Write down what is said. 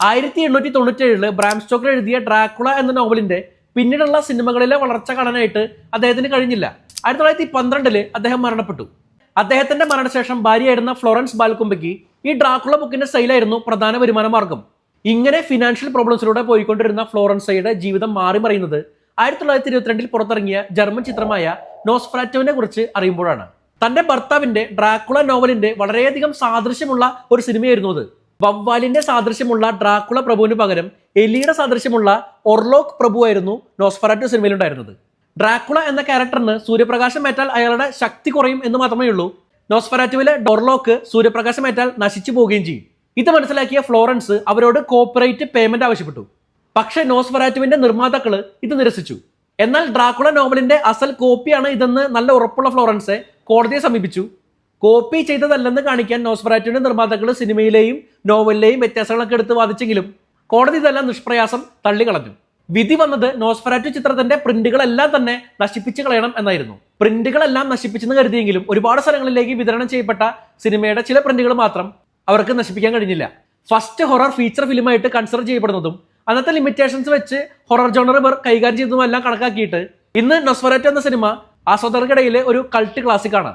1897 Bram Stoker എഴുതിയ Dracula എന്ന നോവലിന്റെ പിന്നീടുള്ള സിനിമകളിലെ വളർച്ച കാണാനായിട്ട് അദ്ദേഹത്തിന് കഴിഞ്ഞില്ല. 1912 അദ്ദേഹം മരണപ്പെട്ടു. അദ്ദേഹത്തിന്റെ മരണശേഷം ഭാര്യയായിരുന്ന ഫ്ലോറൻസ് ബാൽകുംബയ്ക്ക് ഈ ഡ്രാക്കുള ബുക്കിന്റെ സെയിലായിരുന്നു പ്രധാന വരുമാന മാർഗം. ഇങ്ങനെ ഫിനാൻഷ്യൽ പ്രോബ്ലംസിലൂടെ പോയിക്കൊണ്ടിരുന്ന ഫ്ലോറൻസയുടെ ജീവിതം മാറിമറിയുന്നത് 1922 പുറത്തിറങ്ങിയ ജർമ്മൻ ചിത്രമായ നോസ്ഫെറാറ്റുവിനെ കുറിച്ച് അറിയുമ്പോഴാണ്. തന്റെ ഭർത്താവിന്റെ ഡ്രാക്കുള നോവലിന്റെ വളരെയധികം സാദൃശ്യമുള്ള ഒരു സിനിമയായിരുന്നു അത്. വവ്വാലിന്റെ സാദൃശ്യമുള്ള ഡ്രാക്കുള പ്രഭുവിന് പകരം എലിയുടെ സാദൃശ്യമുള്ള ഒർലോക്ക് പ്രഭുവായിരുന്നു നോസ്ഫെറാറ്റു സിനിമയിലുണ്ടായിരുന്നത്. ഡ്രാക്കുള എന്ന ക്യാരക്ടറിന് സൂര്യപ്രകാശം ഏറ്റാൽ അയാളുടെ ശക്തി കുറയും എന്ന് മാത്രമേ ഉള്ളൂ. നോസ്ഫെറാറ്റുവിലെ ഡൊർലോക്ക് സൂര്യപ്രകാശം ഏറ്റാൽ നശിച്ചു പോവുകയും ചെയ്യും. ഇത് മനസ്സിലാക്കിയ ഫ്ലോറൻസ് അവരോട് കോപ്പറേറ്റ് പേയ്മെന്റ് ആവശ്യപ്പെട്ടു. പക്ഷേ നോസ്ഫെറാറ്റുവിന്റെ നിർമ്മാതാക്കള് ഇത് നിരസിച്ചു. എന്നാൽ ഡ്രാക്കുള നോവലിന്റെ അസൽ കോപ്പിയാണ് ഇതെന്ന് നല്ല ഉറപ്പുള്ള ഫ്ലോറൻസ് കോടതിയെ സമീപിച്ചു. കോപ്പി ചെയ്തതല്ലെന്ന് കാണിക്കാൻ നോസ്ഫെറാറ്റുവിന്റെ നിർമ്മാതാക്കൾ സിനിമയിലെയും നോവലിലെയും വ്യത്യാസങ്ങളൊക്കെ എടുത്ത് വാദിച്ചെങ്കിലും കോടതി ഇതെല്ലാം നിഷ്പ്രയാസം തള്ളിക്കളഞ്ഞു. വിധി വന്നത് നോസ്ഫെറാറ്റു ചിത്രത്തിന്റെ പ്രിന്റുകളെല്ലാം തന്നെ നശിപ്പിച്ച് കളയണം എന്നായിരുന്നു. പ്രിന്റുകളെല്ലാം നശിപ്പിച്ചെന്ന് കരുതിയെങ്കിലും ഒരുപാട് സ്ഥലങ്ങളിലേക്ക് വിതരണം ചെയ്യപ്പെട്ട സിനിമയുടെ ചില പ്രിന്റുകൾ മാത്രം അവർക്ക് നശിപ്പിക്കാൻ കഴിഞ്ഞില്ല. ഫസ്റ്റ് ഹൊറർ ഫീച്ചർ ഫിലിമായിട്ട് കൺസിഡർ ചെയ്യപ്പെടുന്നതും അന്നത്തെ ലിമിറ്റേഷൻസ് വെച്ച് ഹൊറർ ജോണർ ഇവർ കൈകാര്യം ചെയ്തതും എല്ലാം കണക്കാക്കിയിട്ട് ഇന്ന് നോസ്ഫെറാറ്റു എന്ന സിനിമ ആസ്വാദകർക്കിടയിലെ ഒരു കൾട്ട് ക്ലാസിക് ആണ്.